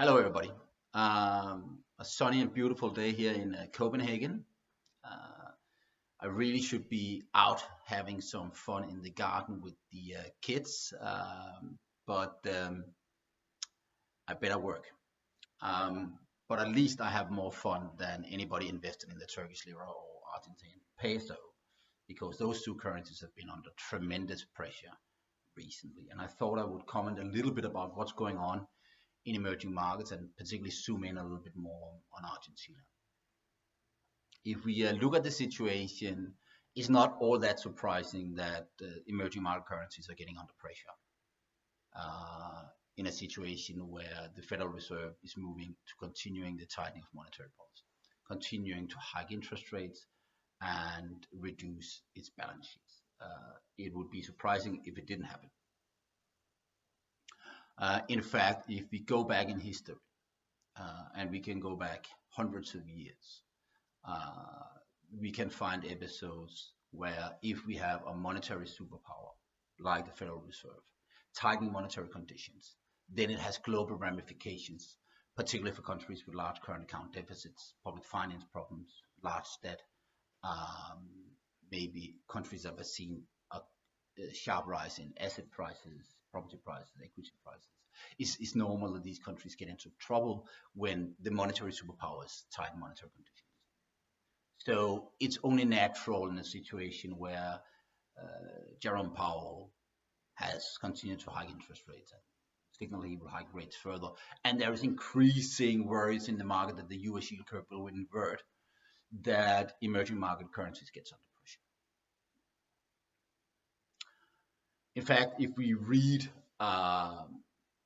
Hello, everybody. A sunny and beautiful day here in Copenhagen. Uh, I really should be out having some fun in the garden with the kids, but I better work. But at least I have more fun than anybody invested in the Turkish lira or Argentine peso, because those two currencies have been under tremendous pressure recently. And I thought I would comment a little bit about what's going on in emerging markets and particularly zoom in a little bit more on Argentina. If we look at the situation, it's not all that surprising that emerging market currencies are getting under pressure uh, in a situation where the Federal Reserve is moving to continuing the tightening of monetary policy, continuing to hike interest rates and reduce its balance sheets. It would be surprising if it didn't happen. In fact, if we go back in history, and we can go back hundreds of years, uh, we can find episodes where if we have a monetary superpower like the Federal Reserve, tightening monetary conditions, then it has global ramifications, particularly for countries with large current account deficits, public finance problems, large debt, um, maybe countries that have seen a sharp rise in asset prices, property prices, equity prices. It's normal that these countries get into trouble when the monetary superpowers tighten monetary conditions. So it's only natural in a situation where Jerome Powell has continued to hike interest rates and signal he will hike rates further. And there is increasing worries in the market that the US yield curve will invert, that emerging market currencies gets under pressure. In fact, if we read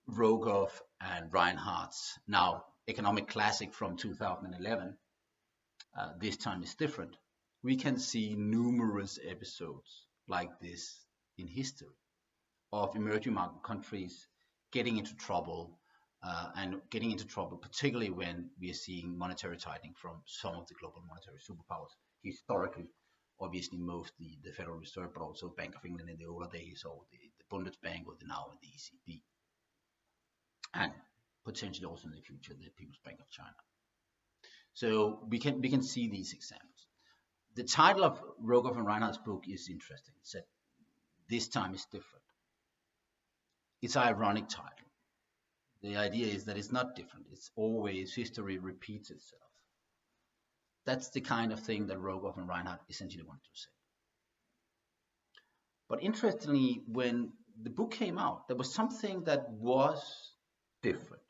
Rogoff and Reinhardt's now economic classic from 2011, this time is different. We can see numerous episodes like this in history of emerging market countries getting into trouble, and getting into trouble particularly when we are seeing monetary tightening from some of the global monetary superpowers. Historically, obviously mostly the Federal Reserve, but also Bank of England in the older days, or the Bundesbank, or now the ECB, and potentially also in the future the People's Bank of China. So we can see these examples. The title of Rogoff and Reinhardt's book is interesting. It said, "This time is different." It's an ironic title. The idea is that it's not different. It's always history repeats itself. That's the kind of thing that Rogoff and Reinhardt essentially wanted to say. But interestingly, when the book came out, there was something that was different.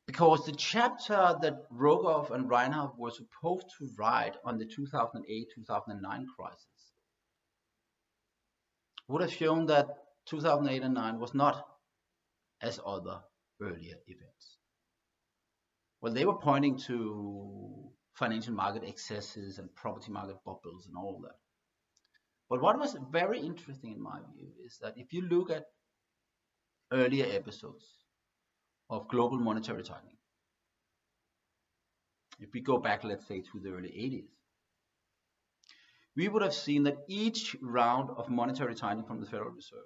Because the chapter that Rogoff and Reinhardt were supposed to write on the 2008-2009 crisis would have shown that 2008 and 9 was not as other earlier events. Well, they were pointing to financial market excesses and property market bubbles and all that. But what was very interesting in my view is that if you look at earlier episodes of global monetary tightening, if we go back, let's say, to the early 80s, we would have seen that each round of monetary tightening from the Federal Reserve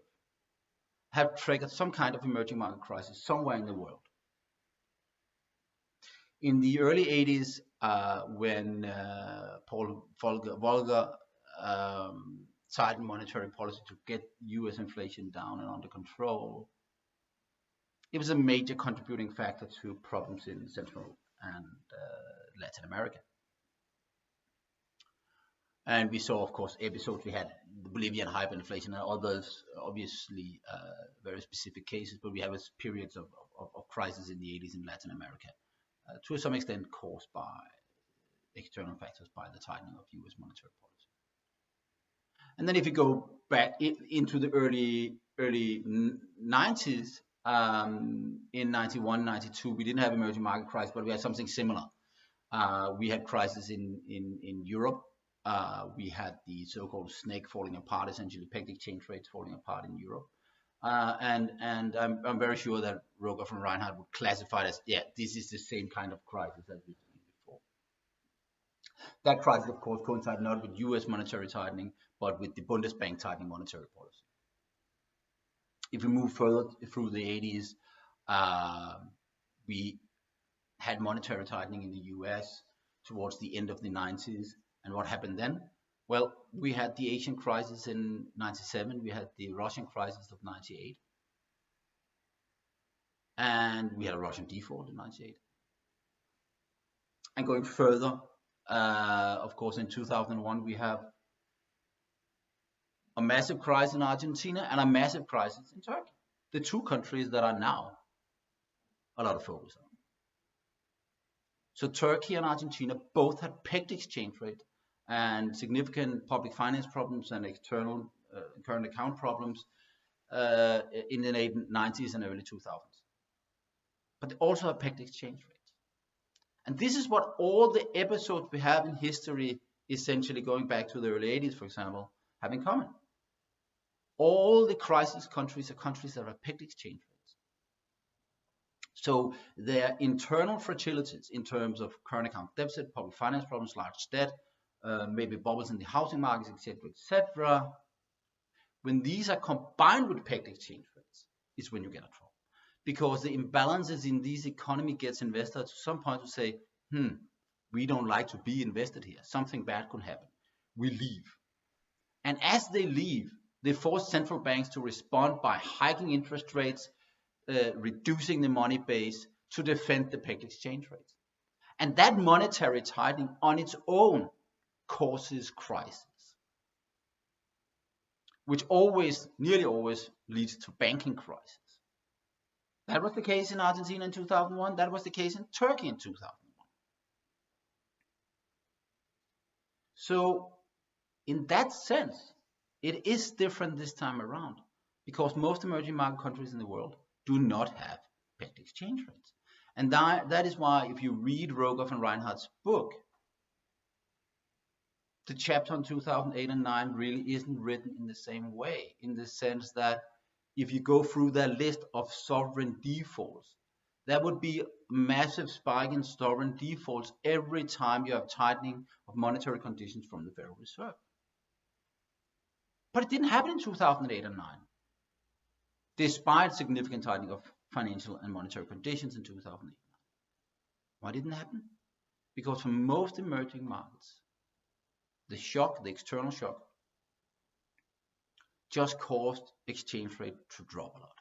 have triggered some kind of emerging market crisis somewhere in the world. In the early 80s, when Paul Volcker tightened monetary policy to get US inflation down and under control, it was a major contributing factor to problems in Central and Latin America. And we saw, of course, episodes. We had the Bolivian hyperinflation and others, obviously very specific cases, but we have periods of crisis in the 80s in Latin America, to some extent caused by external factors, by the tightening of US monetary policy. And then if you go back into the early 90s, in 91, 92, we didn't have emerging market crisis, but we had something similar. We had crisis in Europe. We had the so-called snake falling apart, essentially peg exchange rates falling apart in Europe. And I'm very sure that Rogoff and Reinhardt would classify it as, yeah, this is the same kind of crisis as we've seen before. That crisis, of course, coincided not with US monetary tightening, but with the Bundesbank tightening monetary policy. If we move further through the 80s, We had monetary tightening in the US towards the end of the 90s. And what happened then? Well, we had the Asian crisis in 97, we had the Russian crisis of 98, and we had a Russian default in 98. And going further, of course, in 2001, we have a massive crisis in Argentina and a massive crisis in Turkey. The two countries that are now a lot of focus on. So Turkey and Argentina both had pegged exchange rate and significant public finance problems and external current account problems in the late 90s and early 2000s. But they also have pegged exchange rates. And this is what all the episodes we have in history, essentially going back to the early 80s, for example, have in common. All the crisis countries are countries that have pegged exchange rates. So their internal fragilities in terms of current account deficit, public finance problems, large debt, maybe bubbles in the housing markets, etc. When these are combined with pegged exchange rates, is when you get in trouble. Because the imbalances in this economy gets investors to some point to say, we don't like to be invested here. Something bad could happen. We leave. And as they leave, they force central banks to respond by hiking interest rates, reducing the money base to defend the pegged exchange rates. And that monetary tightening on its own causes crisis, which nearly always leads to banking crisis. That was the case in Argentina in 2001. That was the case in Turkey in 2001. So in that sense, it is different this time around because most emerging market countries in the world do not have pegged exchange rates. And that is why if you read Rogoff and Reinhardt's book, the chapter on 2008 and 9 really isn't written in the same way, in the sense that if you go through that list of sovereign defaults, that would be a massive spike in sovereign defaults every time you have tightening of monetary conditions from the Federal Reserve. But it didn't happen in 2008 and 9, despite significant tightening of financial and monetary conditions in 2008 and 9. Why didn't it happen? Because for most emerging markets, the shock, the external shock, just caused exchange rate to drop a lot.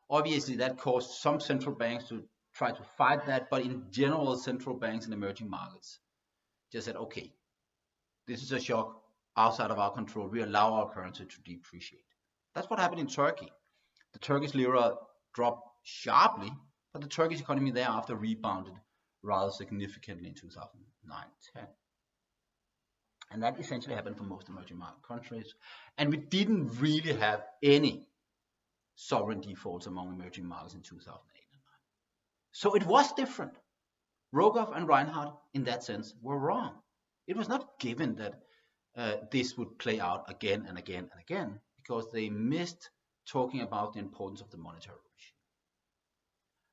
Obviously, that caused some central banks to try to fight that, but in general, central banks in emerging markets just said, okay, this is a shock outside of our control. We allow our currency to depreciate. That's what happened in Turkey. The Turkish lira dropped sharply, but the Turkish economy thereafter rebounded rather significantly in 2009-10. And that essentially happened for most emerging market countries. And we didn't really have any sovereign defaults among emerging markets in 2008 and 9. So it was different. Rogoff and Reinhardt, in that sense, were wrong. It was not given that this would play out again and again and again, because they missed talking about the importance of the monetary regime.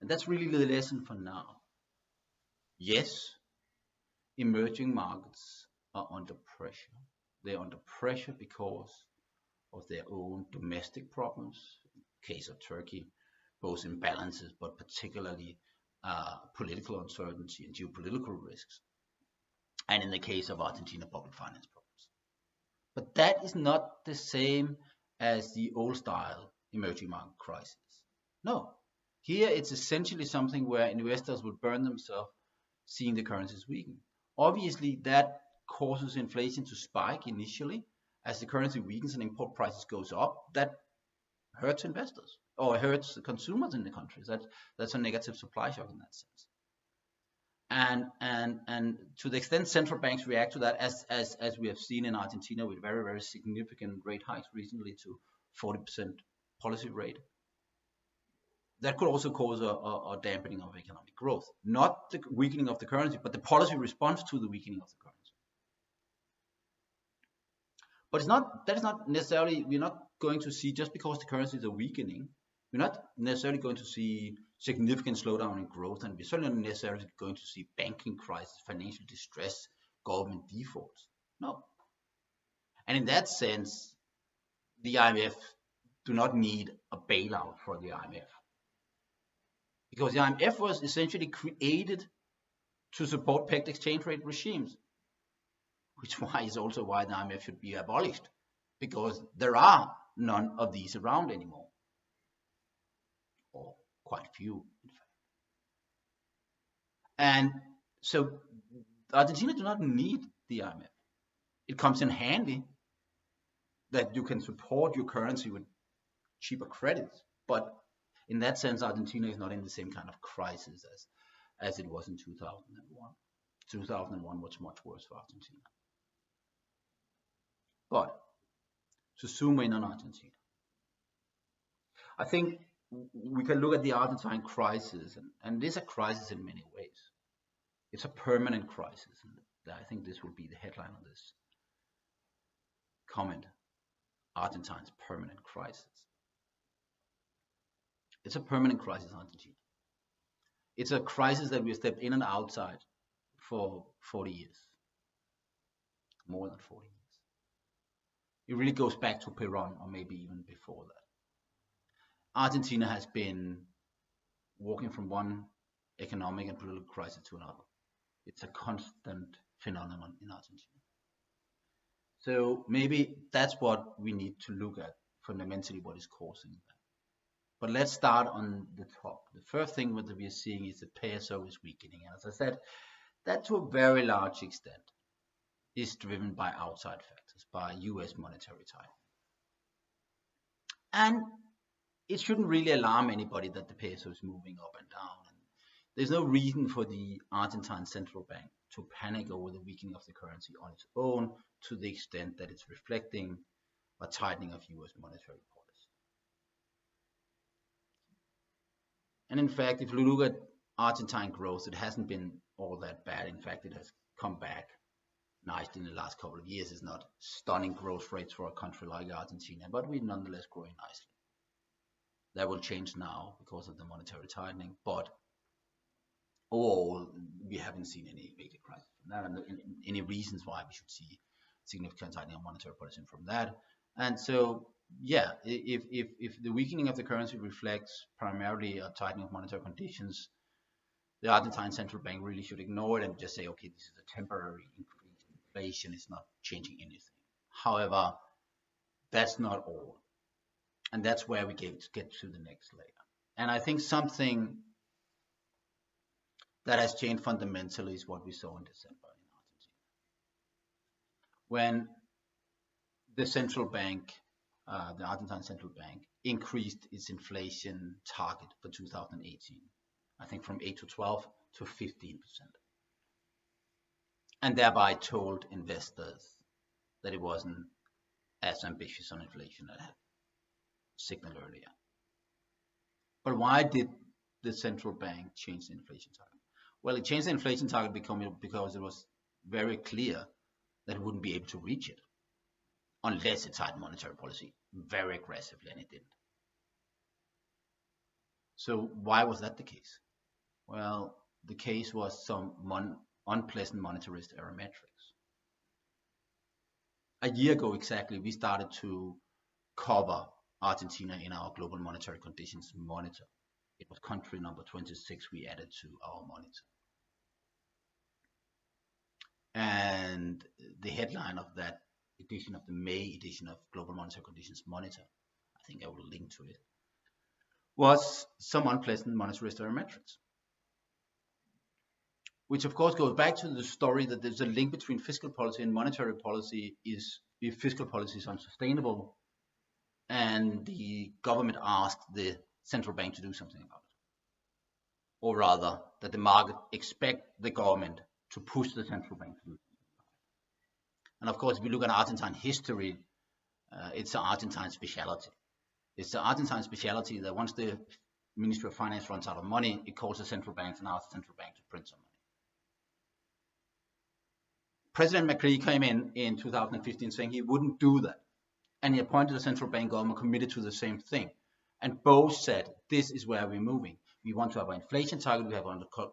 And that's really the lesson for now. Yes, emerging markets are under pressure. They're under pressure because of their own domestic problems. In the case of Turkey, both imbalances, but particularly political uncertainty and geopolitical risks. And in the case of Argentina, public finance problems. But that is not the same as the old style emerging market crisis. No, here it's essentially something where investors will burn themselves seeing the currencies weaken. Obviously, that causes inflation to spike initially. As the currency weakens and import prices goes up, that hurts investors or hurts the consumers in the countries. That's a negative supply shock in that sense. And to the extent central banks react to that, as we have seen in Argentina with very, very significant rate hikes recently to 40% policy rate, that could also cause a dampening of economic growth. Not the weakening of the currency, but the policy response to the weakening of the currency. But that is not necessarily, we're not going to see, just because the currencies are weakening, we're not necessarily going to see significant slowdown in growth, and we're certainly not necessarily going to see banking crisis, financial distress, government defaults. No. And in that sense, the IMF do not need a bailout for the IMF, because the IMF was essentially created to support pegged exchange rate regimes, which is also why the IMF should be abolished, because there are none of these around anymore, or quite few, in fact. And so Argentina do not need the IMF. It comes in handy that you can support your currency with cheaper credits, but in that sense, Argentina is not in the same kind of crisis as it was in 2001. 2001 was much worse for Argentina. But to zoom in on Argentina, I think we can look at the Argentine crisis, and it is a crisis in many ways. It's a permanent crisis, and I think this will be the headline of this comment: Argentine's permanent crisis. It's a permanent crisis in Argentina. It's a crisis that we have stepped in and outside for 40 years, more than 40 years. It really goes back to Peron, or maybe even before that. Argentina has been walking from one economic and political crisis to another. It's a constant phenomenon in Argentina. So maybe that's what we need to look at, fundamentally what is causing that. But let's start on the top. The first thing that we are seeing is the peso is weakening. And as I said, that to a very large extent is driven by outside factors, by US monetary tightening. And it shouldn't really alarm anybody that the peso is moving up and down. And there's no reason for the Argentine central bank to panic over the weakening of the currency on its own, to the extent that it's reflecting a tightening of US monetary policy. And in fact, if you look at Argentine growth, it hasn't been all that bad. In fact, it has come back nicely in the last couple of years. It's not stunning growth rates for a country like Argentina, but we're nonetheless growing nicely. That will change now because of the monetary tightening, but overall, we haven't seen any major crisis from that, and any reasons why we should see significant tightening of monetary policy from that. And so, yeah, if the weakening of the currency reflects primarily a tightening of monetary conditions, the Argentine central bank really should ignore it and just say, okay, this is a temporary increase in inflation, it's not changing anything. However, that's not all. And that's where we get to the next layer. And I think something that has changed fundamentally is what we saw in December in Argentina. When the central bank, the Argentine central bank, increased its inflation target for 2018, I think from 8 to 12 to 15%. And thereby told investors that it wasn't as ambitious on inflation as I had signaled earlier. But why did the central bank change the inflation target? Well, it changed the inflation target because it was very clear that it wouldn't be able to reach it unless it tightened monetary policy very aggressively, and it didn't. So why was that the case? Well, the case was some unpleasant monetarist error metrics. A year ago exactly, we started to cover Argentina in our global monetary conditions monitor. It was country number 26 we added to our monitor. And the headline of that edition, of the May edition of Global Monetary Conditions Monitor, I think I will link to it, was some unpleasant monetarist error metrics. Which of course goes back to the story that there's a link between fiscal policy and monetary policy. Is if fiscal policy is unsustainable and the government asked the central bank to do something about it. Or rather, that the market expect the government to push the central bank to do something about it. And of course, if you look at Argentine history, it's an Argentine speciality. It's the Argentine speciality that once the Ministry of Finance runs out of money, it calls the central banks and asks the central bank to print some money. President Macri came in 2015 saying he wouldn't do that. And he appointed a central bank governor committed to the same thing. And both said, this is where we're moving. We want to have an inflation target,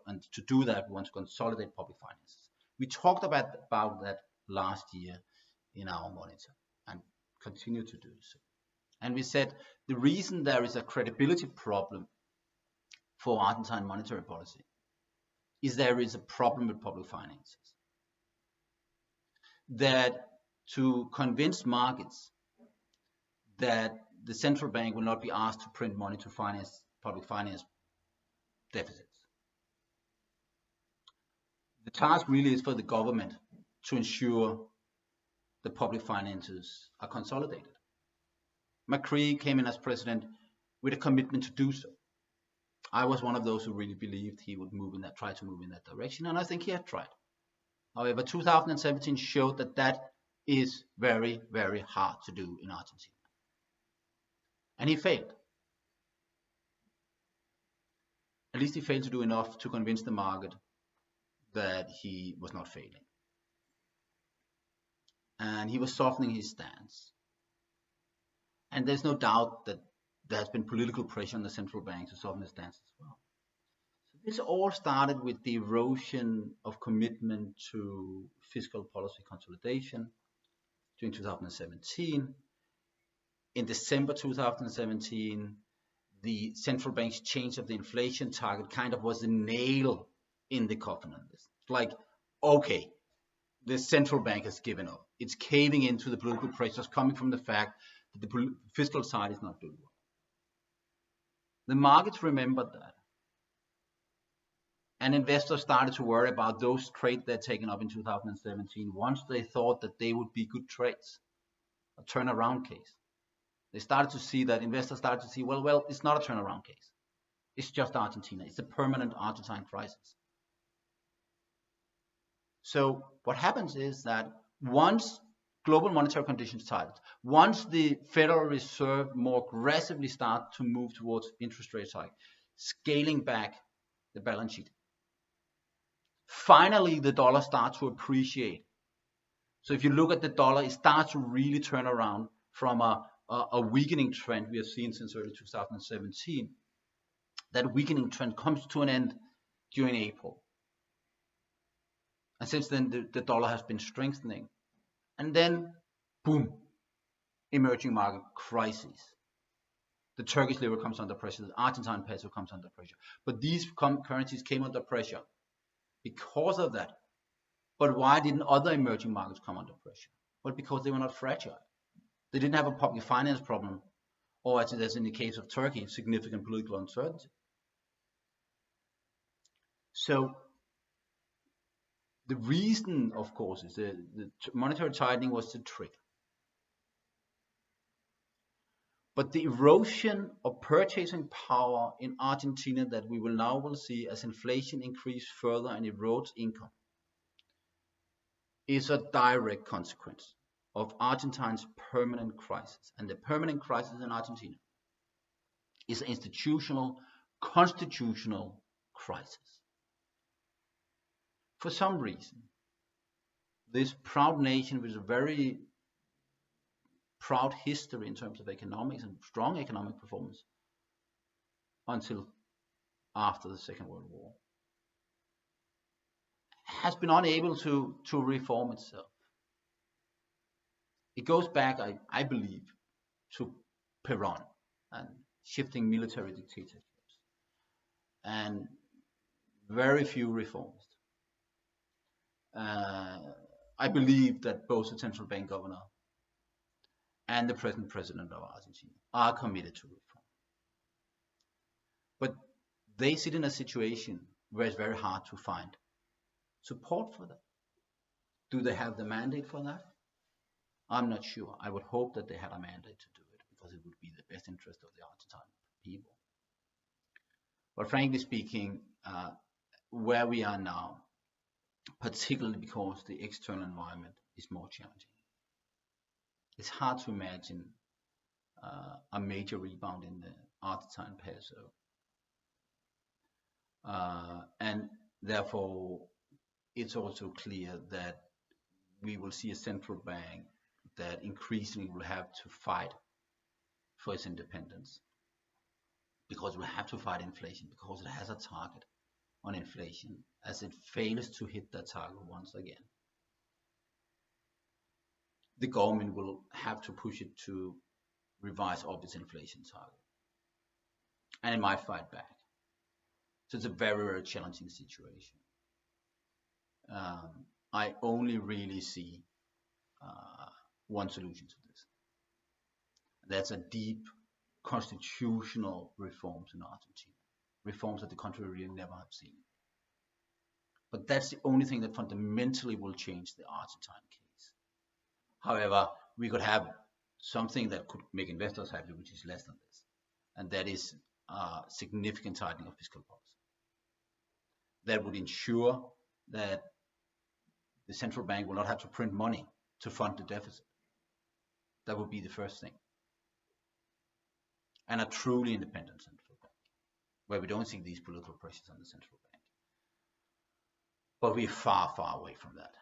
and to do that, we want to consolidate public finances. We talked about that last year in our monitor and continue to do so. And we said the reason there is a credibility problem for Argentine monetary policy is there is a problem with public finances. That to convince markets that the central bank will not be asked to print money to finance public finance deficits. The task really is for the government to ensure the public finances are consolidated. Macri came in as president with a commitment to do so. I was one of those who really believed he would try to move in that direction, and I think he had tried. However, 2017 showed that that is very, very hard to do in Argentina. And he failed. At least he failed to do enough to convince the market that he was not failing. And he was softening his stance. And there's no doubt that there's been political pressure on the central bank to soften his stance as well. So this all started with the erosion of commitment to fiscal policy consolidation during 2017. In December 2017, the central bank's change of the inflation target kind of was a nail in the coffin on this. It's like, okay, the central bank has given up. It's caving into the political pressures coming from the fact that the fiscal side is not doing well. The markets remembered that. And investors started to worry about those trades they'd taken up in 2017 once they thought that they would be good trades, a turnaround case. They started to see that, investors started to see, well, it's not a turnaround case. It's just Argentina. It's a permanent Argentine crisis. So what happens is that once global monetary conditions tighten, once the Federal Reserve more aggressively start to move towards interest rate hike, scaling back the balance sheet, finally the dollar starts to appreciate. So if you look at the dollar, it starts to really turn around from a weakening trend we have seen since early 2017. That weakening trend comes to an end during April. And since then, the dollar has been strengthening. And then, boom, emerging market crisis. The Turkish lira comes under pressure. The Argentine peso comes under pressure. But these currencies came under pressure because of that. But why didn't other emerging markets come under pressure? Well, because they were not fragile. They didn't have a public finance problem, or as in the case of Turkey, significant political uncertainty. So the reason, of course, is the monetary tightening was the trigger. But the erosion of purchasing power in Argentina that we will now see as inflation increases further and erodes income is a direct consequence of Argentina's permanent crisis. And the permanent crisis in Argentina is an institutional, constitutional crisis. For some reason, this proud nation with a very proud history in terms of economics and strong economic performance until after the Second World War, has been unable to reform itself. It goes back, I believe, to Perón and shifting military dictatorships and very few reforms. I believe that both the central bank governor and the present president of Argentina are committed to reform. But they sit in a situation where it's very hard to find support for that. Do they have the mandate for that? I'm not sure. I would hope that they had a mandate to do it because it would be the best interest of the Argentine people. But frankly speaking, where we are now, particularly because the external environment is more challenging, it's hard to imagine a major rebound in the Argentine peso. And therefore, it's also clear that we will see a central bank that increasingly will have to fight for its independence, because we have to fight inflation, because it has a target on inflation. As it fails to hit that target once again, the government will have to push it to revise up its inflation target, and it might fight back. So it's a very, very challenging situation. I only really see one solution to this. That's a deep constitutional reforms in Argentina, reforms that the country really never have seen. But that's the only thing that fundamentally will change the Argentine case. However, we could have something that could make investors happy, which is less than this, and that is significant tightening of fiscal policy. That would ensure that the central bank will not have to print money to fund the deficit. That would be the first thing. And a truly independent central bank, where we don't see these political pressures on the central bank. But we're far, far away from that.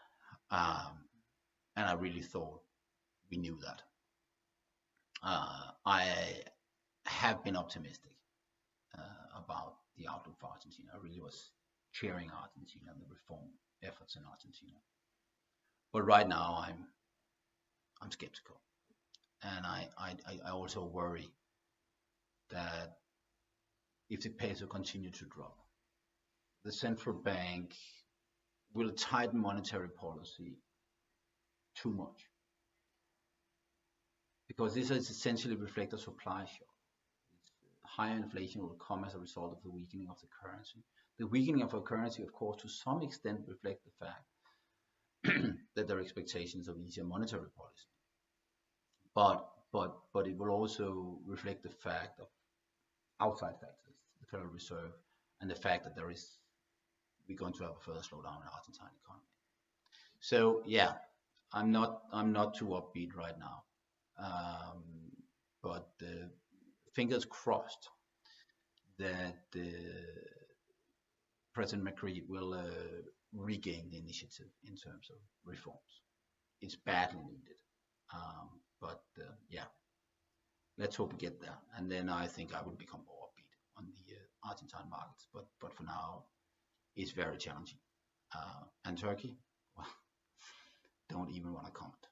And I really thought we knew that. I have been optimistic about the outlook for Argentina. I really was cheering Argentina and the reform efforts in Argentina. But right now I'm skeptical. And I also worry that if the peso continue to drop, the central bank will tighten monetary policy too much, because this is essentially reflect a supply shock. Higher inflation will come as a result of the weakening of the currency. The weakening of our currency, of course, to some extent reflect the fact that there are expectations of easier monetary policy. But it will also reflect the fact of outside factors, the Federal Reserve, and the fact that we're going to have a further slowdown in the Argentine economy. So yeah, I'm not too upbeat right now, but fingers crossed that President Macri will regain the initiative in terms of reforms. It's badly needed, but yeah, let's hope we get there, and then I think I will become more upbeat on the Argentine markets. But for now, it's very challenging. And Turkey, well, don't even want to comment.